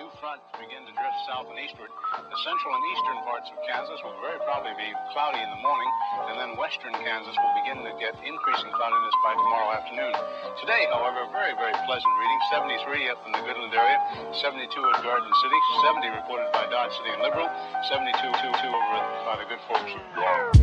new front begin to drift south and eastward. The central and eastern parts of Kansas will very probably be cloudy in the morning, and then western Kansas will begin to get increasing cloudiness by tomorrow afternoon. Today, however, very, very pleasant reading. 73 up in the Goodland area, 72 at Garden City, 70 reported by Dodge City and Liberal, 72 over by the good folks of York.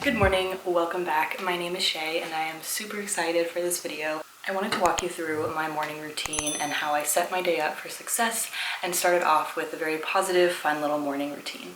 Good morning, welcome back. My name is Shea and I am super excited for this video. I wanted to walk you through my morning routine and how I set my day up for success and started off with a very positive, fun little morning routine.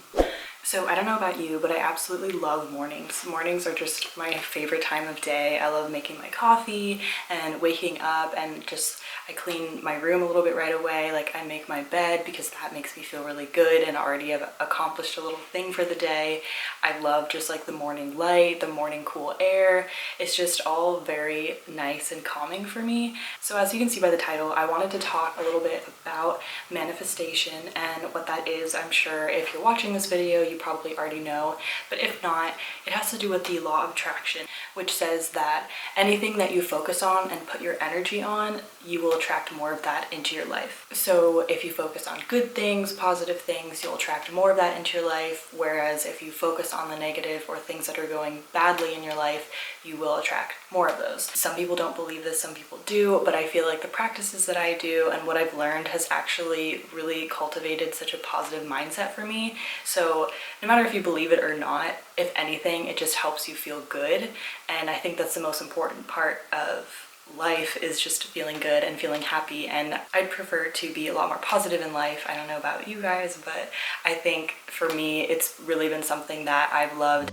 So I don't know about you, but I absolutely love mornings. Mornings are just my favorite time of day. I love making my coffee and waking up and just I clean my room a little bit right away. Like I make my bed because that makes me feel really good and already have accomplished a little thing for the day. I love just like the morning light, the morning cool air. It's just all very nice and calming for me. So as you can see by the title, I wanted to talk a little bit about manifestation and what that is. I'm sure if you're watching this video, you probably already know, but if not, it has to do with the law of attraction, which says that anything that you focus on and put your energy on, you will attract more of that into your life. So if you focus on good things, positive things, you'll attract more of that into your life, whereas if you focus on the negative or things that are going badly in your life, you will attract more of those. Some people don't believe this, some people do, but I feel like the practices that I do and what I've learned has actually really cultivated such a positive mindset for me. So no matter if you believe it or not, if anything, it just helps you feel good. And I think that's the most important part of life, is just feeling good and feeling happy, and I'd prefer to be a lot more positive in life. I don't know about you guys, but I think for me it's really been something that I've loved.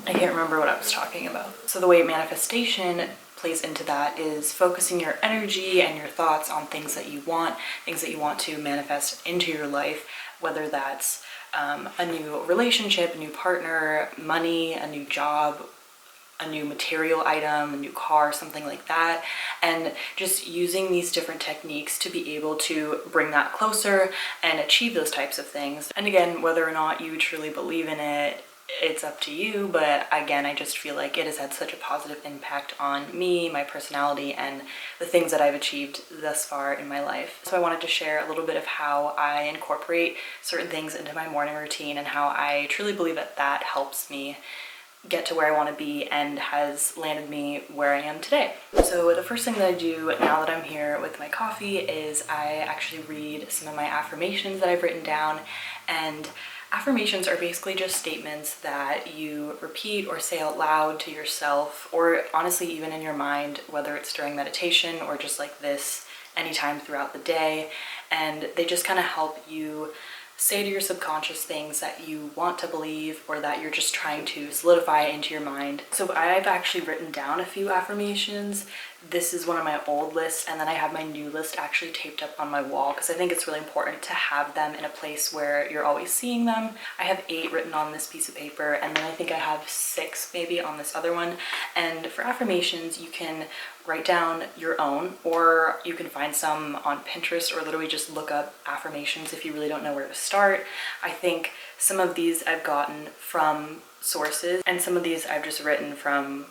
I can't remember what I was talking about. So the way manifestation plays into that is focusing your energy and your thoughts on things that you want to manifest into your life, whether that's a new relationship, a new partner, money, a new job, a new material item, a new car, something like that, and just using these different techniques to be able to bring that closer and achieve those types of things. And again, whether or not you truly believe in it, it's up to you, but again, I just feel like it has had such a positive impact on me, my personality, and the things that I've achieved thus far in my life. So I wanted to share a little bit of how I incorporate certain things into my morning routine and how I truly believe that that helps me get to where I want to be and has landed me where I am today. So the first thing that I do now that I'm here with my coffee is I actually read some of my affirmations that I've written down. And affirmations are basically just statements that you repeat or say out loud to yourself, or honestly even in your mind, whether it's during meditation or just like this anytime throughout the day. And they just kind of help you say to your subconscious things that you want to believe or that you're just trying to solidify into your mind. So I've actually written down a few affirmations. This is one of my old lists, and then I have my new list actually taped up on my wall because I think it's really important to have them in a place where you're always seeing them. I have 8 written on this piece of paper, and then I think I have 6 maybe on this other one. And for affirmations, you can write down your own, or you can find some on Pinterest, or literally just look up affirmations if you really don't know where to start. I think some of these I've gotten from sources, and some of these I've just written from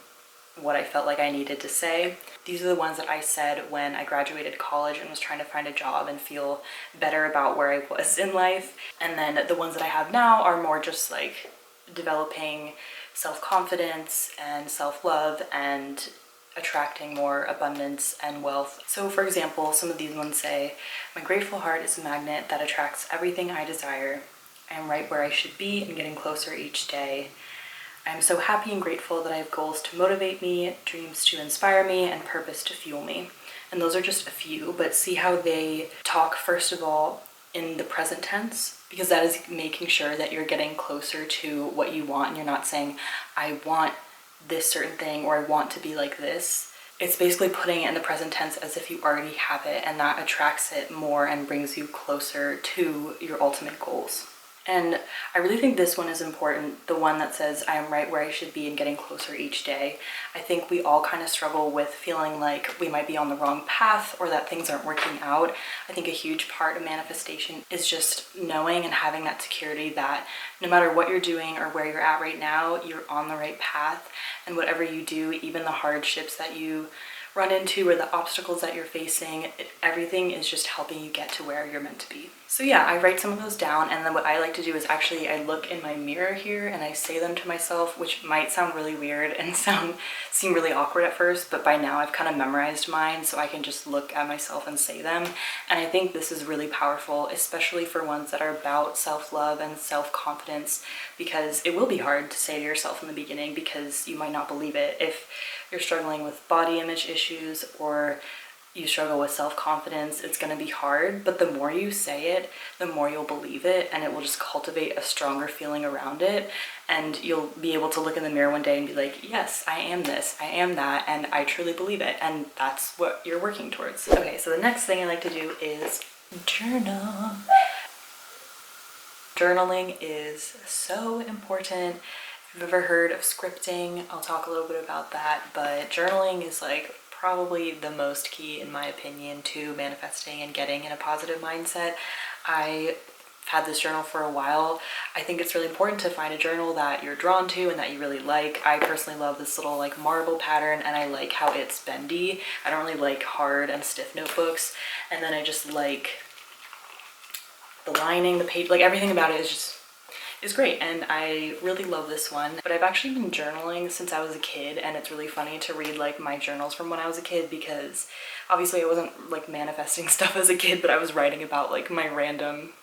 what I felt like I needed to say. These are the ones that I said when I graduated college and was trying to find a job and feel better about where I was in life. And then the ones that I have now are more just like developing self-confidence and self-love and attracting more abundance and wealth. So for example, some of these ones say, "My grateful heart is a magnet that attracts everything I desire. I am right where I should be and getting closer each day. I am so happy and grateful that I have goals to motivate me, dreams to inspire me, and purpose to fuel me." And those are just a few, but see how they talk first of all in the present tense, because that is making sure that you're getting closer to what you want and you're not saying, "I want this certain thing," or "I want to be like this." It's basically putting it in the present tense as if you already have it, and that attracts it more and brings you closer to your ultimate goals. And I really think this one is important, the one that says, I am right where I should be and getting closer each day. I think we all kind of struggle with feeling like we might be on the wrong path or that things aren't working out. I think a huge part of manifestation is just knowing and having that security that no matter what you're doing or where you're at right now, you're on the right path. And whatever you do, even the hardships that you run into or the obstacles that you're facing, everything is just helping you get to where you're meant to be. So yeah, I write some of those down, and then what I like to do is actually I look in my mirror here and I say them to myself, which might sound really weird and seem really awkward at first, but by now I've kind of memorized mine, so I can just look at myself and say them. And I think this is really powerful, especially for ones that are about self-love and self-confidence, because it will be hard to say to yourself in the beginning because you might not believe it. If you're struggling with body image issues or you struggle with self-confidence, it's going to be hard, but the more you say it, the more you'll believe it, and it will just cultivate a stronger feeling around it, and you'll be able to look in the mirror one day and be like, yes, I am this, I am that, and I truly believe it, and that's what you're working towards. Okay, so the next thing I like to do is journal. Journaling is so important. If you've ever heard of scripting, I'll talk a little bit about that, but journaling is like probably the most key, in my opinion, to manifesting and getting in a positive mindset. I've had this journal for a while. I think it's really important to find a journal that you're drawn to and that you really like. I personally love this little like marble pattern, and I like how it's bendy. I don't really like hard and stiff notebooks. And then I just like the lining, the page, like everything about it is great, and I really love this one. But I've actually been journaling since I was a kid, and it's really funny to read like my journals from when I was a kid, because obviously I wasn't like manifesting stuff as a kid, but I was writing about like my random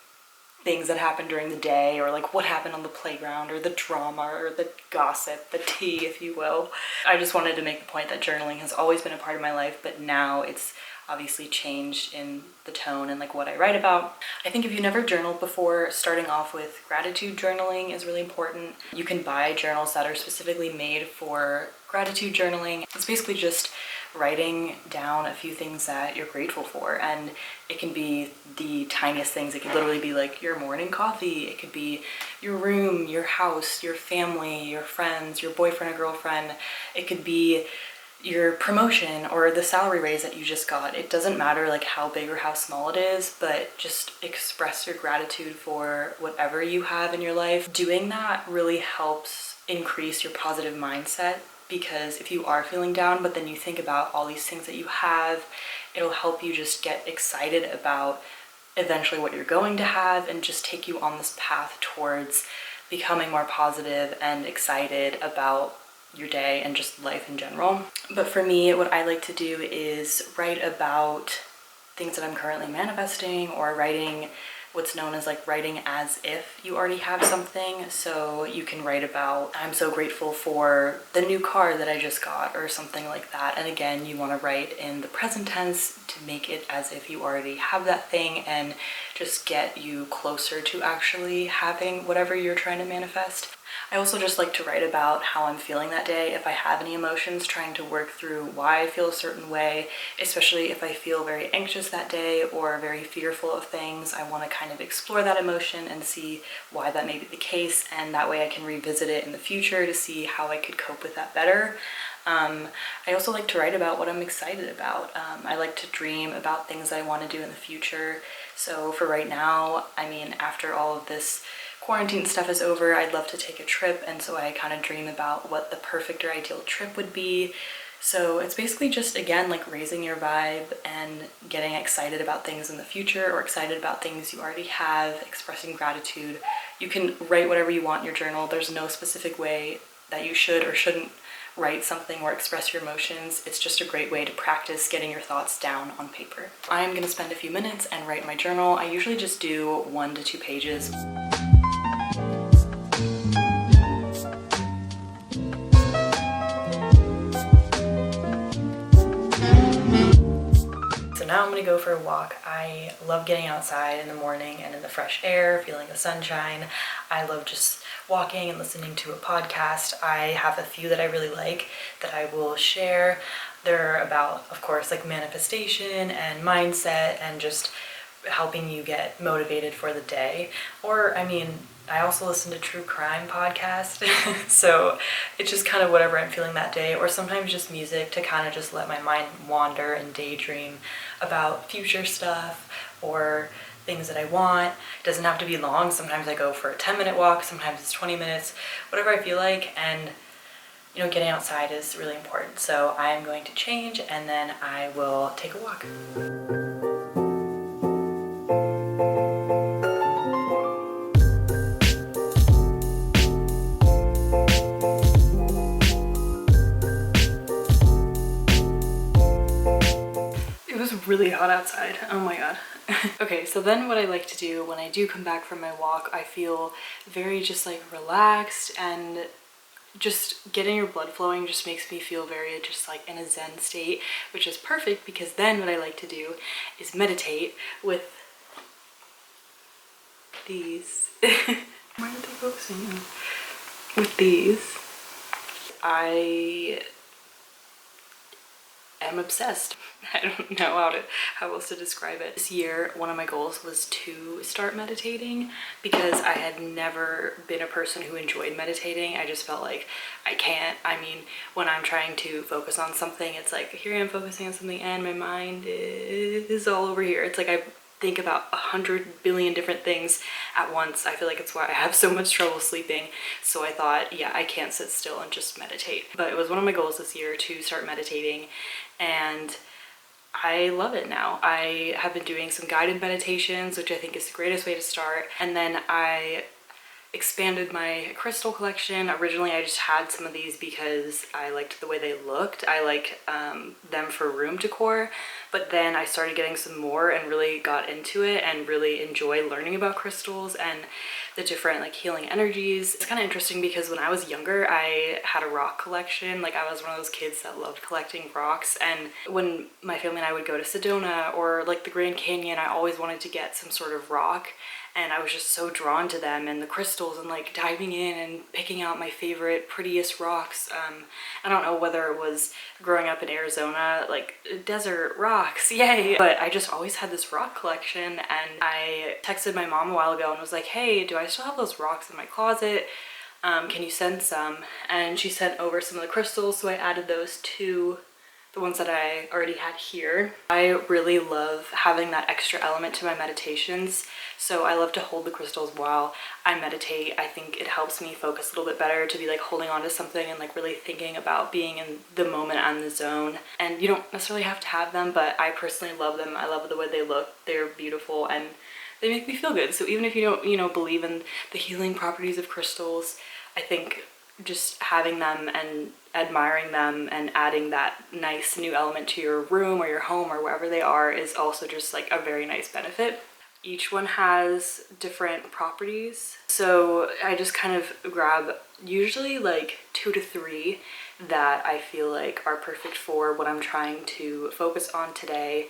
things that happened during the day, or like what happened on the playground, or the drama, or the gossip, the tea, if you will. I just wanted to make the point that journaling has always been a part of my life, but now it's obviously changed in the tone and like what I write about. I think if you've never journaled before, starting off with gratitude journaling is really important. You can buy journals that are specifically made for gratitude journaling. It's basically just writing down a few things that you're grateful for, and it can be the tiniest things. It could literally be like your morning coffee, it could be your room, your house, your family, your friends, your boyfriend or girlfriend, it could be your promotion or the salary raise that you just got. It doesn't matter like how big or how small it is, but just express your gratitude for whatever you have in your life. Doing that really helps increase your positive mindset, because if you are feeling down but then you think about all these things that you have, it'll help you just get excited about eventually what you're going to have, and just take you on this path towards becoming more positive and excited about your day and just life in general. But for me, what I like to do is write about things that I'm currently manifesting, or writing what's known as like writing as if you already have something. So you can write about, I'm so grateful for the new car that I just got, or something like that. And again, you want to write in the present tense to make it as if you already have that thing, and just get you closer to actually having whatever you're trying to manifest. I also just like to write about how I'm feeling that day, if I have any emotions, trying to work through why I feel a certain way, especially if I feel very anxious that day or very fearful of things. I want to kind of explore that emotion and see why that may be the case, and that way I can revisit it in the future to see how I could cope with that better. I also like to write about what I'm excited about. I like to dream about things I want to do in the future. So for right now, I mean, after all of this quarantine stuff is over, I'd love to take a trip, and so I kind of dream about what the perfect or ideal trip would be. So it's basically just, again, like raising your vibe and getting excited about things in the future, or excited about things you already have, expressing gratitude. You can write whatever you want in your journal. There's no specific way that you should or shouldn't write something or express your emotions. It's just a great way to practice getting your thoughts down on paper. I'm going to spend a few minutes and write my journal. I usually just do 1 to 2 pages. Now I'm gonna go for a walk. I love getting outside in the morning and in the fresh air, feeling the sunshine. I love just walking and listening to a podcast. I have a few that I really like that I will share. They're about, of course, like manifestation and mindset and just helping you get motivated for the day. Or, I mean, I also listen to true crime podcast, so it's just kind of whatever I'm feeling that day, or sometimes just music to kind of just let my mind wander and daydream about future stuff or things that I want. It doesn't have to be long. Sometimes I go for a 10-minute walk, sometimes it's 20 minutes, whatever I feel like, and you know, getting outside is really important. So I'm going to change and then I will take a walk. It was really hot outside. Oh my god. Okay, so then what I like to do when I do come back from my walk, I feel very just like relaxed, and just getting your blood flowing just makes me feel very just like in a zen state, which is perfect because then what I like to do is meditate with these. Why aren't they focusing on? With these. I am obsessed. I don't know how else to describe it. This year, one of my goals was to start meditating because I had never been a person who enjoyed meditating. I just felt like I can't. I mean, when I'm trying to focus on something, it's like here I am focusing on something and my mind is all over here. It's like I think about 100 billion different things at once. I feel like it's why I have so much trouble sleeping. So I thought, yeah, I can't sit still and just meditate. But it was one of my goals this year to start meditating, and I love it now. I have been doing some guided meditations, which I think is the greatest way to start. And then I expanded my crystal collection. Originally, I just had some of these because I liked the way they looked. I like them for room decor, but then I started getting some more and really got into it and really enjoy learning about crystals and the different like healing energies. It's kind of interesting because when I was younger, I had a rock collection. Like I was one of those kids that loved collecting rocks, and when my family and I would go to Sedona or like the Grand Canyon, I always wanted to get some sort of rock. And I was just so drawn to them and the crystals and like diving in and picking out my favorite, prettiest rocks. I don't know whether it was growing up in Arizona, like desert rocks, yay. But I just always had this rock collection, and I texted my mom a while ago and was like, hey, do I still have those rocks in my closet? Can you send some? And she sent over some of the crystals, so I added those to the ones that I already had here. I really love having that extra element to my meditations, so I love to hold the crystals while I meditate. I think it helps me focus a little bit better to be like holding on to something and like really thinking about being in the moment and the zone. And you don't necessarily have to have them, but I personally love them. I love the way they look. They're beautiful and they make me feel good. So even if you don't, you know, believe in the healing properties of crystals, I think just having them and admiring them and adding that nice new element to your room or your home or wherever they are is also just like a very nice benefit. Each one has different properties, so I just kind of grab usually like 2 to 3 that I feel like are perfect for what I'm trying to focus on today.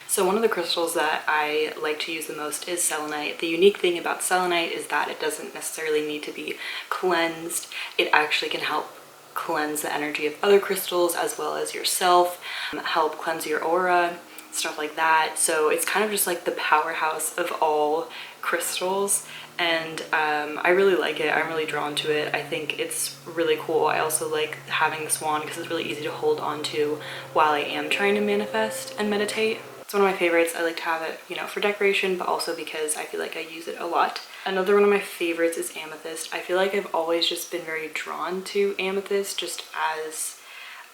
So one of the crystals that I like to use the most is selenite. The unique thing about selenite is that it doesn't necessarily need to be cleansed. It actually can help cleanse the energy of other crystals as well as yourself, help cleanse your aura, stuff like that. So it's kind of just like the powerhouse of all crystals, and I really like it. I'm really drawn to it. I think it's really cool. I also like having this wand because it's really easy to hold on to while I am trying to manifest and meditate. It's one of my favorites. I like to have it, you know, for decoration, but also because I feel like I use it a lot. Another one of my favorites is amethyst. I feel like I've always just been very drawn to amethyst just as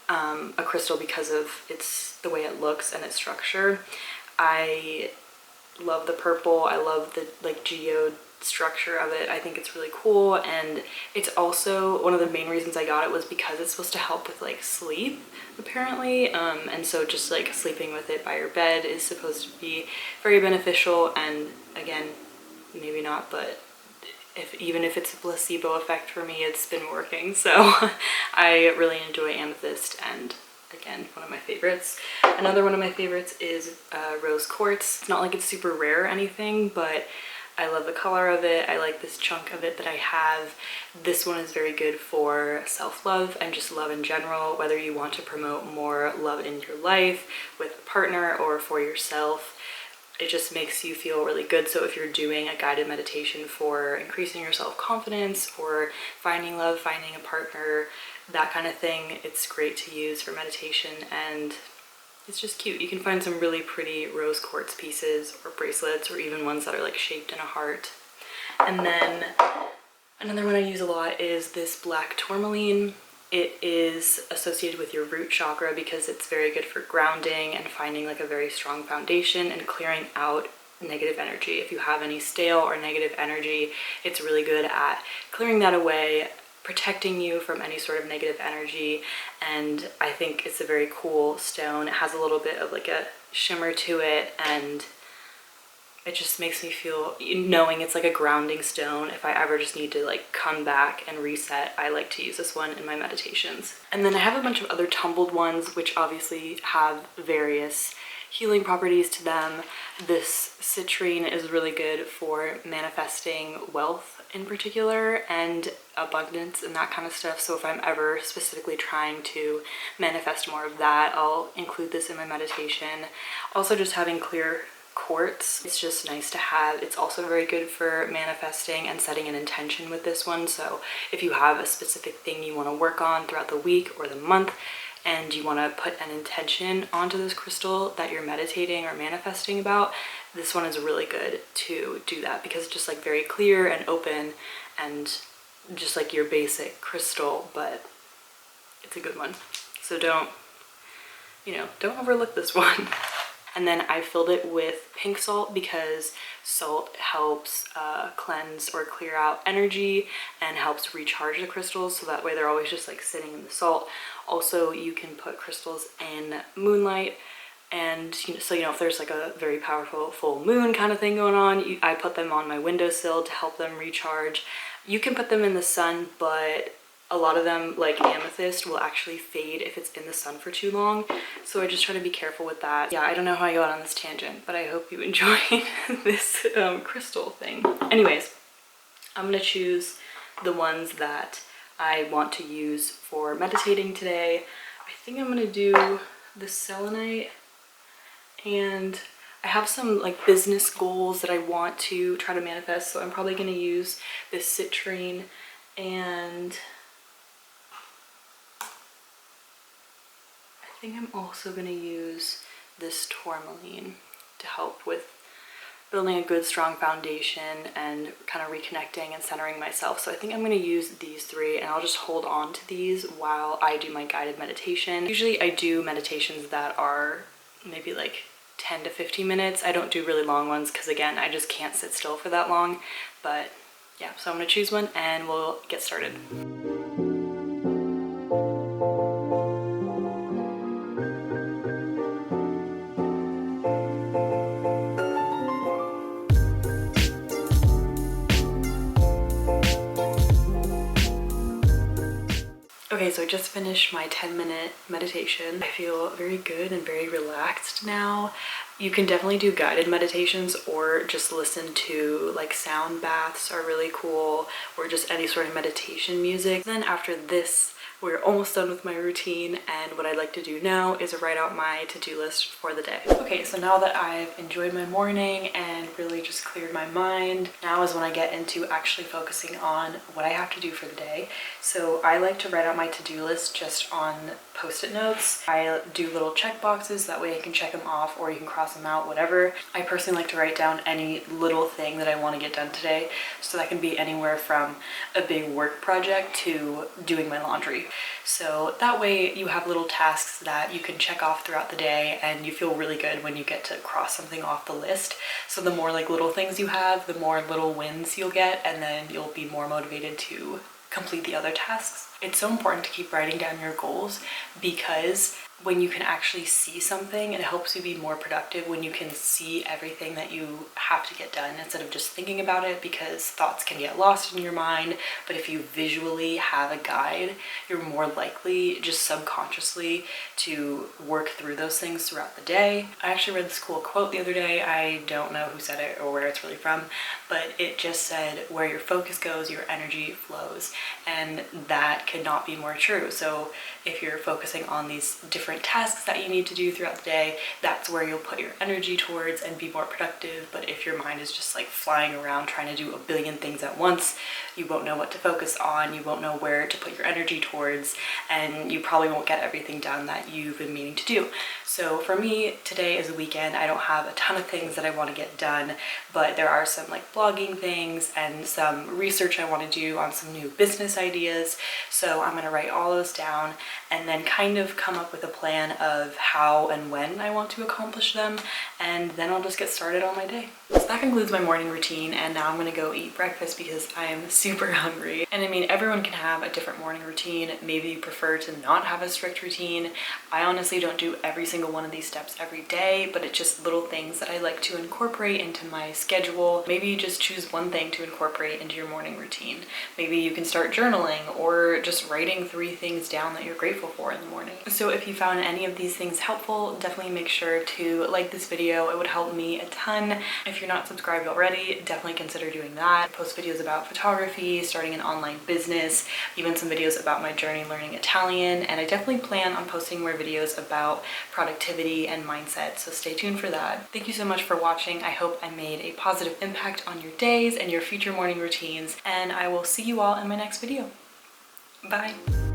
a crystal because of the way it looks and its structure. I love the purple. I love the like geode structure of it. I think it's really cool, and it's also one of the main reasons I got it was because it's supposed to help with like sleep apparently, and so just like sleeping with it by your bed is supposed to be very beneficial. And again, maybe not, but even if it's a placebo effect for me, it's been working. So I really enjoy amethyst, and again, one of my favorites. Another one of my favorites is rose quartz. It's not like it's super rare or anything, but I love the color of it. I like this chunk of it that I have. This one is very good for self-love and just love in general, whether you want to promote more love in your life with a partner or for yourself. it just makes you feel really good. So if you're doing a guided meditation for increasing your self-confidence or finding love, finding a partner, that kind of thing, it's great to use for meditation, and it's just cute. You can find some really pretty rose quartz pieces or bracelets, or even ones that are like shaped in a heart. And then another one I use a lot is this black tourmaline. It is associated with your root chakra because it's very good for grounding and finding like a very strong foundation and clearing out negative energy. If you have any stale or negative energy, it's really good at clearing that away, protecting you from any sort of negative energy. And I think it's a very cool stone. It has a little bit of like a shimmer to it, and it just makes me feel, knowing it's like a grounding stone, if I ever just need to like come back and reset, I like to use this one in my meditations. And then I have a bunch of other tumbled ones, which obviously have various healing properties to them. This citrine is really good for manifesting wealth in particular, and abundance and that kind of stuff. So if I'm ever specifically trying to manifest more of that, I'll include this in my meditation. Also, just having clear quartz, it's just nice to have. It's also very good for manifesting and setting an intention with this one. So if you have a specific thing you want to work on throughout the week or the month, and you want to put an intention onto this crystal that you're meditating or manifesting about, this one is really good to do that, because it's just like very clear and open and just like your basic crystal, but it's a good one. So don't overlook this one. And then I filled it with pink salt because salt helps cleanse or clear out energy and helps recharge the crystals, so that way they're always just like sitting in the salt. Also, you can put crystals in moonlight, and so if there's like a very powerful full moon kind of thing going on, I put them on my windowsill to help them recharge. You can put them in the sun, but a lot of them, like amethyst, will actually fade if it's in the sun for too long. So I just try to be careful with that. Yeah, I don't know how I got on this tangent, but I hope you enjoy this crystal thing. Anyways, I'm gonna choose the ones that I want to use for meditating today. I think I'm gonna do the selenite, and I have some like business goals that I want to try to manifest, so I'm probably gonna use this citrine, and I think I'm also going to use this tourmaline to help with building a good strong foundation and kind of reconnecting and centering myself. So I think I'm going to use these three, and I'll just hold on to these while I do my guided meditation. Usually I do meditations that are maybe like 10 to 15 minutes. I don't do really long ones because, again, I just can't sit still for that long. But yeah, so I'm going to choose one and we'll get started. Okay, so I just finished my 10-minute meditation. I feel very good and very relaxed now. You can definitely do guided meditations or just listen to like sound baths are really cool, or just any sort of meditation music. Then after this, we're almost done with my routine, and what I'd like to do now is write out my to-do list for the day. Okay, so now that I've enjoyed my morning and really just cleared my mind, now is when I get into actually focusing on what I have to do for the day. So I like to write out my to-do list just on Post-it notes. I do little check boxes, that way I can check them off, or you can cross them out, whatever. I personally like to write down any little thing that I want to get done today, so that can be anywhere from a big work project to doing my laundry. So that way you have little tasks that you can check off throughout the day, and you feel really good when you get to cross something off the list. So the more like little things you have, the more little wins you'll get, and then you'll be more motivated to complete the other tasks. It's so important to keep writing down your goals, because when you can actually see something, it helps you be more productive when you can see everything that you have to get done instead of just thinking about it, because thoughts can get lost in your mind. But if you visually have a guide, you're more likely just subconsciously to work through those things throughout the day. I actually read this cool quote the other day. I don't know who said it or where it's really from, but it just said, where your focus goes, your energy flows. And that that could not be more true. So if you're focusing on these different tasks that you need to do throughout the day, that's where you'll put your energy towards and be more productive. But if your mind is just like flying around trying to do a billion things at once, you won't know what to focus on, you won't know where to put your energy towards, and you probably won't get everything done that you've been meaning to do. So for me, today is a weekend. I don't have a ton of things that I want to get done, but there are some like blogging things and some research I want to do on some new business ideas. So I'm going to write all those down and then kind of come up with a plan of how and when I want to accomplish them, and then I'll just get started on my day. So that concludes my morning routine, and now I'm gonna go eat breakfast because I am super hungry. And I mean, everyone can have a different morning routine. Maybe you prefer to not have a strict routine. I honestly don't do every single one of these steps every day, but it's just little things that I like to incorporate into my schedule. Maybe you just choose one thing to incorporate into your morning routine. Maybe you can start journaling or just writing 3 things down that you're grateful for in the morning. So if you found any of these things helpful, definitely make sure to like this video. It would help me a ton. If you're not subscribed already, definitely consider doing that. I post videos about photography, starting an online business, even some videos about my journey learning Italian, and I definitely plan on posting more videos about productivity and mindset, so stay tuned for that. Thank you so much for watching. I hope I made a positive impact on your days and your future morning routines, and I will see you all in my next video. Bye.